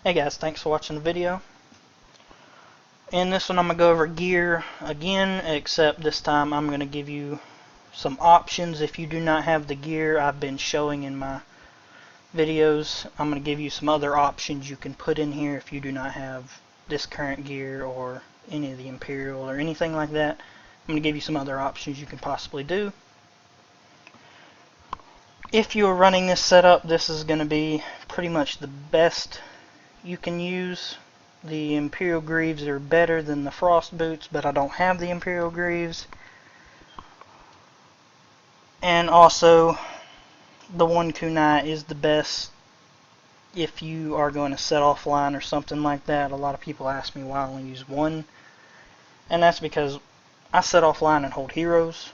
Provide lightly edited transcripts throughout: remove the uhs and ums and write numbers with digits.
Hey guys, thanks for watching the video. In this one I'm going to go over gear again, except this time I'm going to give you some options if you do not have the gear I've been showing in my videos. I'm going to give you some other options you can put in here if you do not have this current gear or any of the Imperial or anything like that. I'm going to give you some other options you can possibly do. If you're running this setup, this is going to be pretty much the best you can use. The Imperial Greaves are better than the Frost Boots, but I don't have the Imperial Greaves. And also, the 1 kunai is the best if you are going to set offline or something like that. A lot of people ask me why I only use one, and that's because I set offline and hold heroes.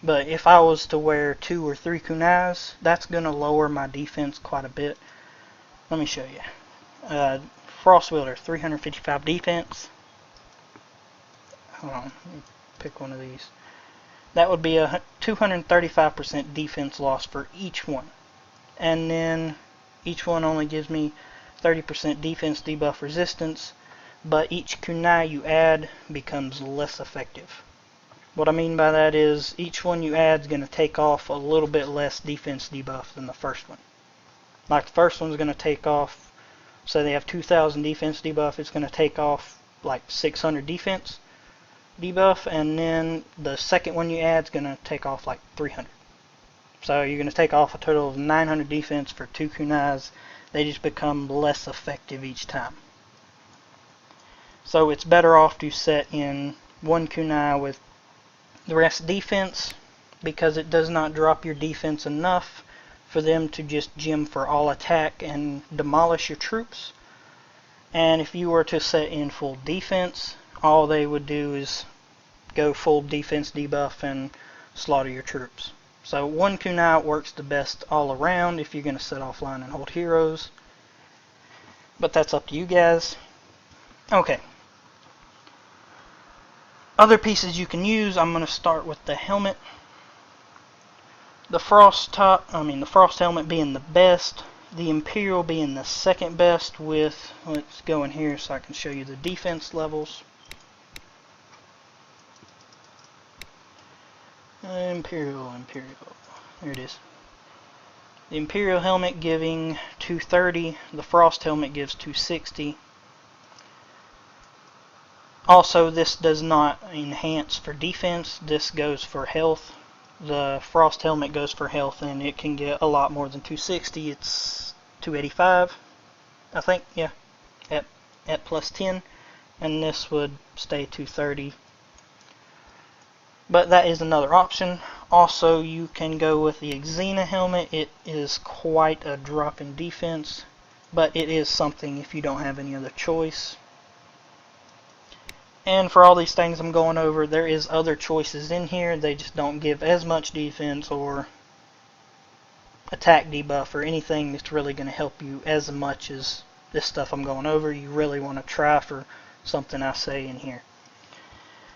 But if I was to wear 2 or 3 kunais, that's going to lower my defense quite a bit. Let me show you. Frost Wielder, 355 defense. Hold on, let me pick one of these. That would be a 235% defense loss for each one. And then each one only gives me 30% defense debuff resistance, but each kunai you add becomes less effective. What I mean by that is each one you add is going to take off a little bit less defense debuff than the first one. Like the first one's going to take off, say they have 2000 defense debuff, it's going to take off like 600 defense debuff, and then the second one you add is going to take off like 300. So you're going to take off a total of 900 defense for 2 kunais. They just become less effective each time. So it's better off to set in 1 kunai with the rest defense, because it does not drop your defense enough for them to just gem for all attack and demolish your troops. And if you were to set in full defense, all they would do is go full defense debuff and slaughter your troops. So 1 kunai works the best all around if you're going to set offline and hold heroes. But that's up to you guys. Okay. Other pieces you can use, I'm going to start with the helmet. The frost helmet being the best, the Imperial being the second best with, let's go in here so I can show you the defense levels. Imperial, there it is. The Imperial helmet giving 230, the Frost helmet gives 260. Also, this does not enhance for defense, this goes for health. The Frost helmet goes for health, and it can get a lot more than 260. It's 285, I think, yeah, at plus 10, and this would stay 230. But that is another option. Also, you can go with the Xena helmet. It is quite a drop in defense, but it is something if you don't have any other choice. And for all these things I'm going over, there is other choices in here. They just don't give as much defense or attack debuff or anything that's really going to help you as much as this stuff I'm going over. You really want to try for something I say in here.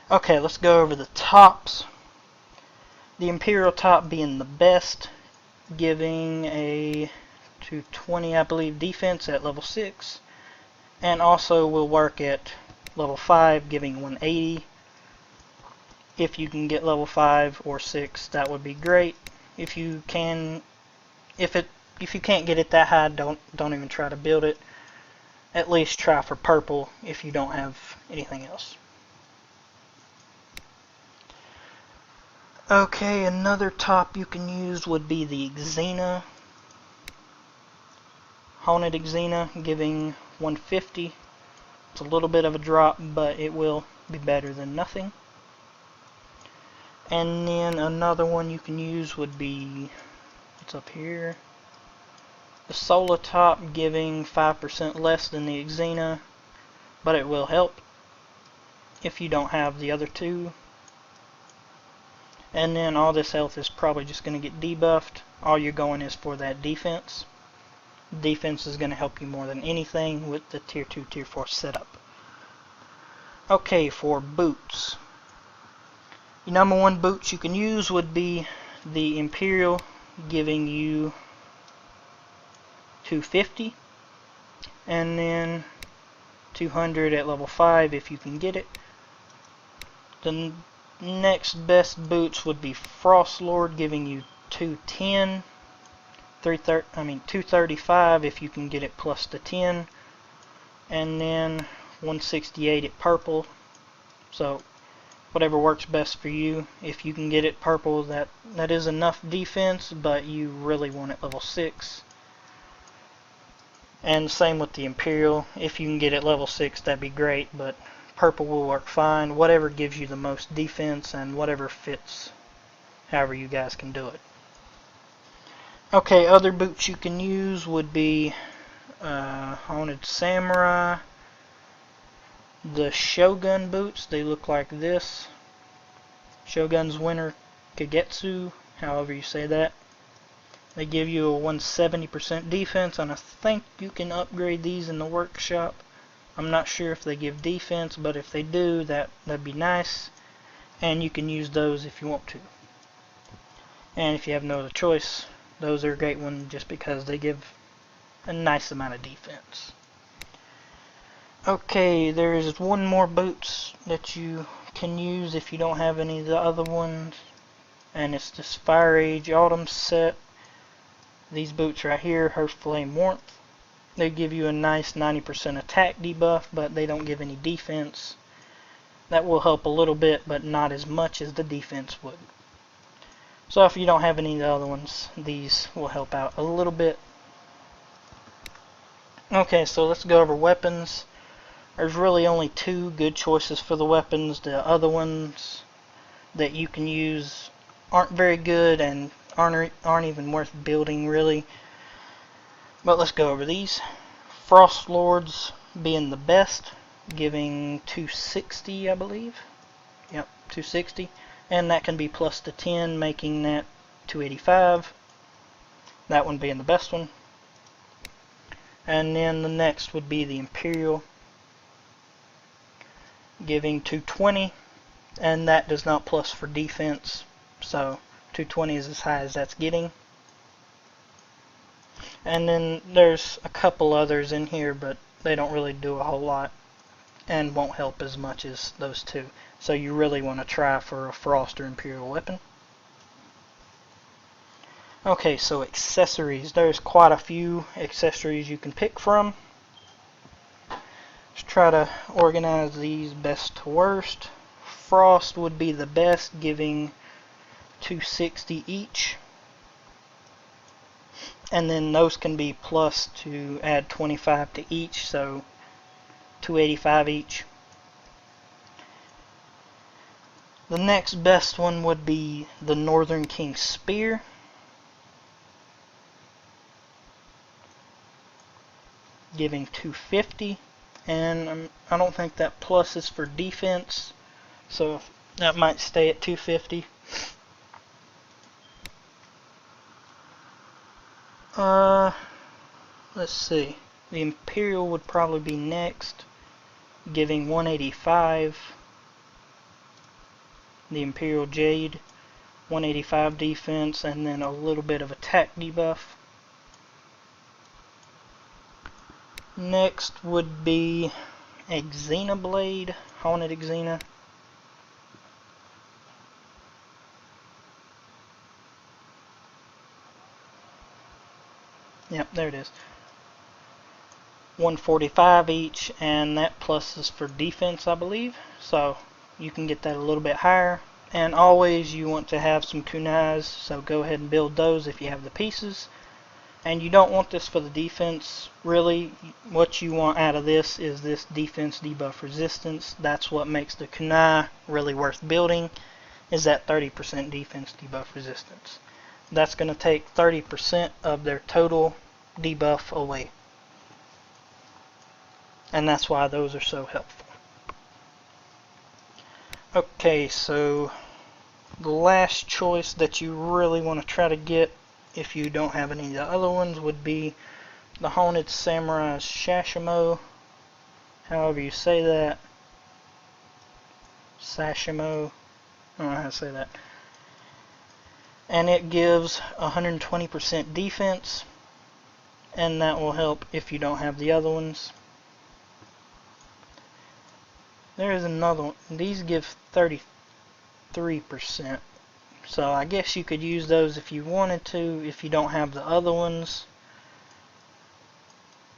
Okay, let's go over the tops. The Imperial top being the best, giving a 220, I believe, defense at level 6. And also will work at level 5, giving 180. If you can get level 5 or 6, that would be great. If you can't get it that high, don't even try to build it. At least try for purple if you don't have anything else. Okay, another top you can use would be the Xena. Haunted Xena, giving 150. It's a little bit of a drop, but it will be better than nothing. And then another one you can use would be, what's up here? The Sola top, giving 5% less than the Xena, but it will help if you don't have the other two. And then all this health is probably just going to get debuffed. All you're going is for that defense. Defense is going to help you more than anything with the tier 2, tier 4 setup. Okay, for boots. The number 1 boots you can use would be the Imperial, giving you 250. and then 200 at level 5 if you can get it. The next best boots would be Frost Lord, giving you 210, 235 if you can get it plus the 10, and then 168 at purple. So whatever works best for you. If you can get it purple, that is enough defense, but you really want it level 6. And same with the Imperial. If you can get it level 6, that'd be great, but purple will work fine. Whatever gives you the most defense and whatever fits however you guys can do it. Okay, other boots you can use would be Haunted Samurai, the Shogun boots. They look like this. Shogun's Winter Kagetsu, however you say that. They give you a 170% defense, and I think you can upgrade these in the workshop. I'm not sure if they give defense, but if they do, that'd be nice. And you can use those if you want to. And if you have no other choice, those are a great one just because they give a nice amount of defense. Okay, there is one more boots that you can use if you don't have any of the other ones, and it's this Fire Age Autumn set. These boots right here, Hearth Flame Warmth. They give you a nice 90% attack debuff, but they don't give any defense. That will help a little bit, but not as much as the defense would. So if you don't have any of the other ones, these will help out a little bit. Okay, so let's go over weapons. There's really only two good choices for the weapons. The other ones that you can use aren't very good and aren't even worth building, really. But let's go over these. Frost Lords being the best, giving 260, I believe. Yep, 260. And that can be plus the 10, making that 285. That one being the best one. And then the next would be the Imperial, giving 220, and that does not plus for defense, so 220 is as high as that's getting. And then there's a couple others in here, but they don't really do a whole lot and won't help as much as those two. So you really want to try for a Frost or Imperial weapon. Okay, so accessories. There's quite a few accessories you can pick from. Let's try to organize these best to worst. Frost would be the best, giving 260 each. And then those can be plus to add 25 to each, so 285 each. The next best one would be the Northern King Spear, giving 250, and I don't think that plus is for defense, so that might stay at 250. Let's see. The Imperial would probably be next, giving 185. The Imperial Jade, 185 defense, and then a little bit of attack debuff. Next would be a Xena Blade, Haunted Xena. Yep, there it is. 145 each, and that plus is for defense, I believe. So you can get that a little bit higher. And always you want to have some kunais, so go ahead and build those if you have the pieces. And you don't want this for the defense, really. What you want out of this is this defense debuff resistance. That's what makes the kunai really worth building, is that 30% defense debuff resistance. That's going to take 30% of their total debuff away. And that's why those are so helpful. Okay, so the last choice that you really want to try to get, if you don't have any of the other ones, would be the Haunted Samurai Sashimo, however you say that. Sashimo, I don't know how to say that. And it gives 120% defense, and that will help if you don't have the other ones. There is another one. These give 33%. So I guess you could use those if you wanted to, if you don't have the other ones.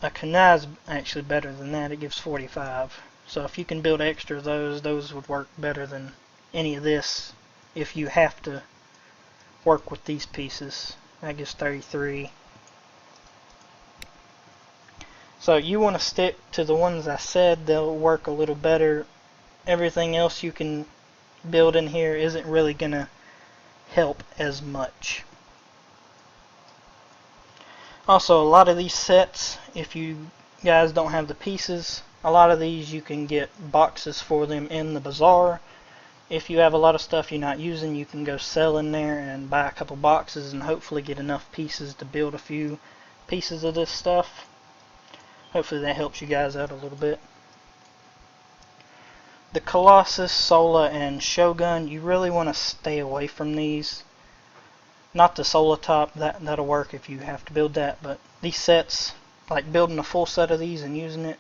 A kunai is actually better than that. It gives 45. So if you can build extra of those would work better than any of this if you have to work with these pieces. That gives 33. So you want to stick to the ones I said. They'll work a little better. Everything else you can build in here isn't really going to help as much. Also, a lot of these sets, if you guys don't have the pieces, a lot of these you can get boxes for them in the bazaar. If you have a lot of stuff you're not using, you can go sell in there and buy a couple boxes and hopefully get enough pieces to build a few pieces of this stuff. Hopefully that helps you guys out a little bit. The Colossus, Sola, and Shogun, you really want to stay away from these. Not the Sola top, that'll work if you have to build that, but these sets, like building a full set of these and using it,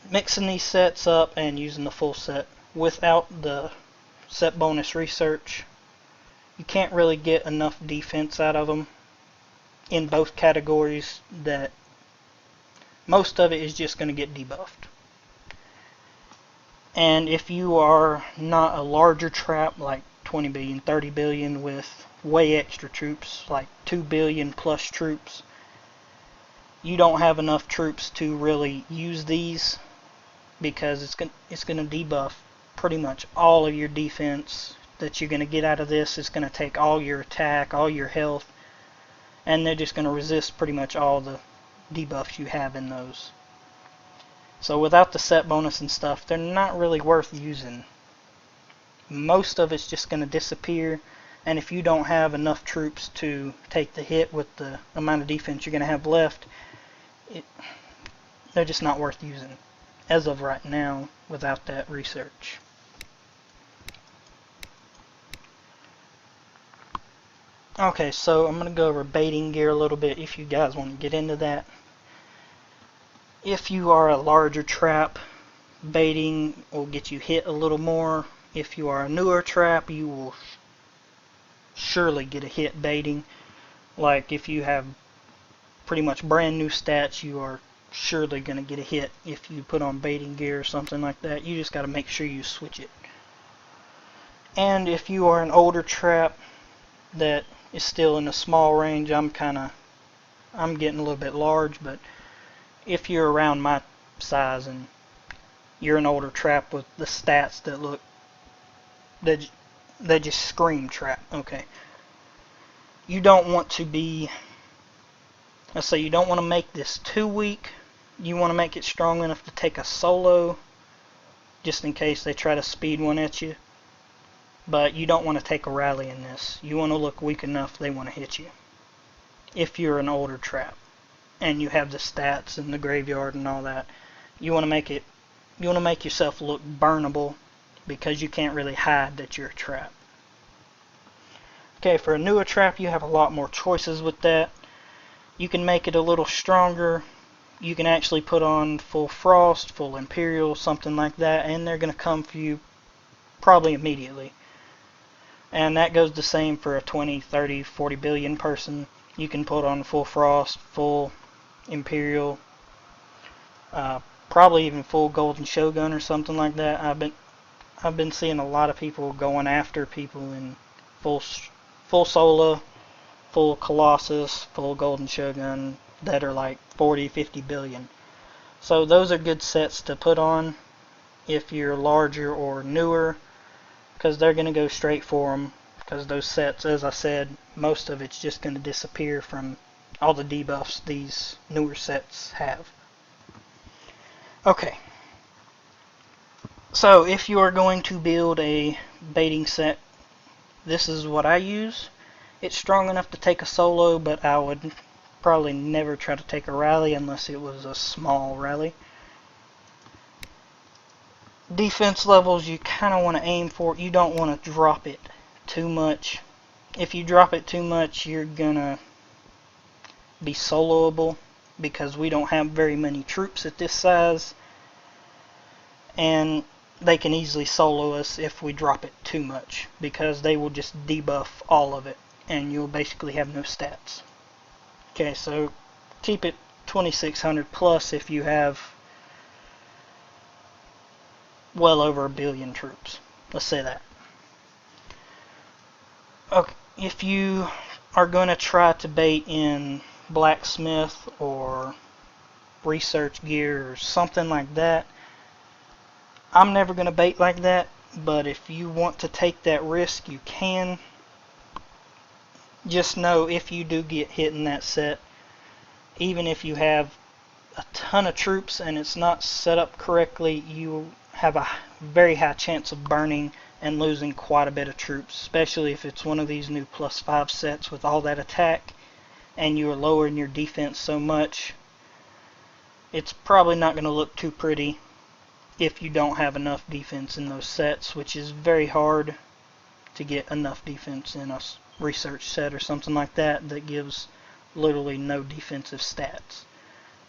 mixing these sets up and using the full set without the set bonus research, you can't really get enough defense out of them in both categories that most of it is just going to get debuffed. And if you are not a larger trap like 20 billion, 30 billion with way extra troops, like 2 billion plus troops, you don't have enough troops to really use these because it's going to debuff pretty much all of your defense that you're going to get out of this. It's going to take all your attack, all your health, and they're just going to resist pretty much all the debuffs you have in those. So without the set bonus and stuff, they're not really worth using. Most of it's just going to disappear, and if you don't have enough troops to take the hit with the amount of defense you're going to have left, they're just not worth using as of right now without that research. Okay, so I'm going to go over baiting gear a little bit if you guys want to get into that. If you are a larger trap, baiting will get you hit a little more. If you are a newer trap, you will surely get a hit baiting. Like if you have pretty much brand new stats, you are surely going to get a hit if you put on baiting gear or something like that. You just got to make sure you switch it. And if you are an older trap that is still in a small range, I'm getting a little bit large, but if you're around my size and you're an older trap with the stats that look, they just scream trap, okay. You don't want to be, let's say you don't want to make this too weak. You want to make it strong enough to take a solo, just in case they try to speed one at you. But you don't want to take a rally in this. You want to look weak enough they want to hit you. If you're an older trap and you have the stats and the graveyard and all that, you want to make yourself look burnable because you can't really hide that you're a trap. Okay, for a newer trap, you have a lot more choices with that. You can make it a little stronger. You can actually put on full frost, full imperial, something like that, and they're going to come for you probably immediately. And that goes the same for a 20, 30, 40 billion person. You can put on full frost, full imperial, probably even full golden shogun or something like that. I've been seeing a lot of people going after people in full Sola, full Colossus, full golden shogun that are like 40, 50 billion. So those are good sets to put on if you're larger or newer, because they're going to go straight for them, because those sets, as I said, most of it's just going to disappear from all the debuffs these newer sets have. Okay, so if you are going to build a baiting set, this is what I use. It's strong enough to take a solo, but I would probably never try to take a rally unless it was a small rally. Defense levels you kind of want to aim for. You don't want to drop it too much. If you drop it too much, you're gonna be soloable, because we don't have very many troops at this size, and they can easily solo us if we drop it too much, because they will just debuff all of it and you'll basically have no stats. Okay, so keep it 2600 plus if you have well over 1 billion troops. Let's say that. Okay, if you are going to try to bait in blacksmith or research gear or something like that, I'm never going to bait like that, but if you want to take that risk, you can. Just know if you do get hit in that set, even if you have a ton of troops and it's not set up correctly, you have a very high chance of burning and losing quite a bit of troops, especially if it's one of these new +5 sets with all that attack and you are lowering your defense so much. It's probably not going to look too pretty if you don't have enough defense in those sets, which is very hard to get enough defense in a research set or something like that that gives literally no defensive stats.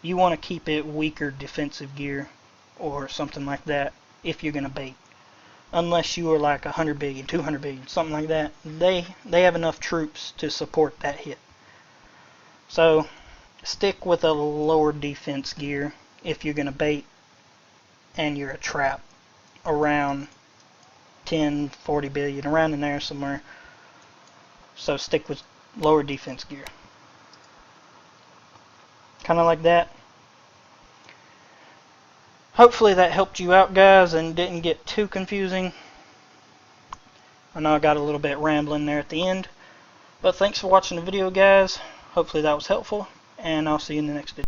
You want to keep it weaker defensive gear or something like that if you're going to bait. Unless you are like 100 billion, 200 billion, something like that. They have enough troops to support that hit. So stick with a lower defense gear if you're going to bait and you're a trap around 10, 40 billion, around in there somewhere. So stick with lower defense gear. Kind of like that. Hopefully that helped you out, guys, and didn't get too confusing. I know I got a little bit rambling there at the end. But thanks for watching the video, guys. Hopefully that was helpful, and I'll see you in the next video.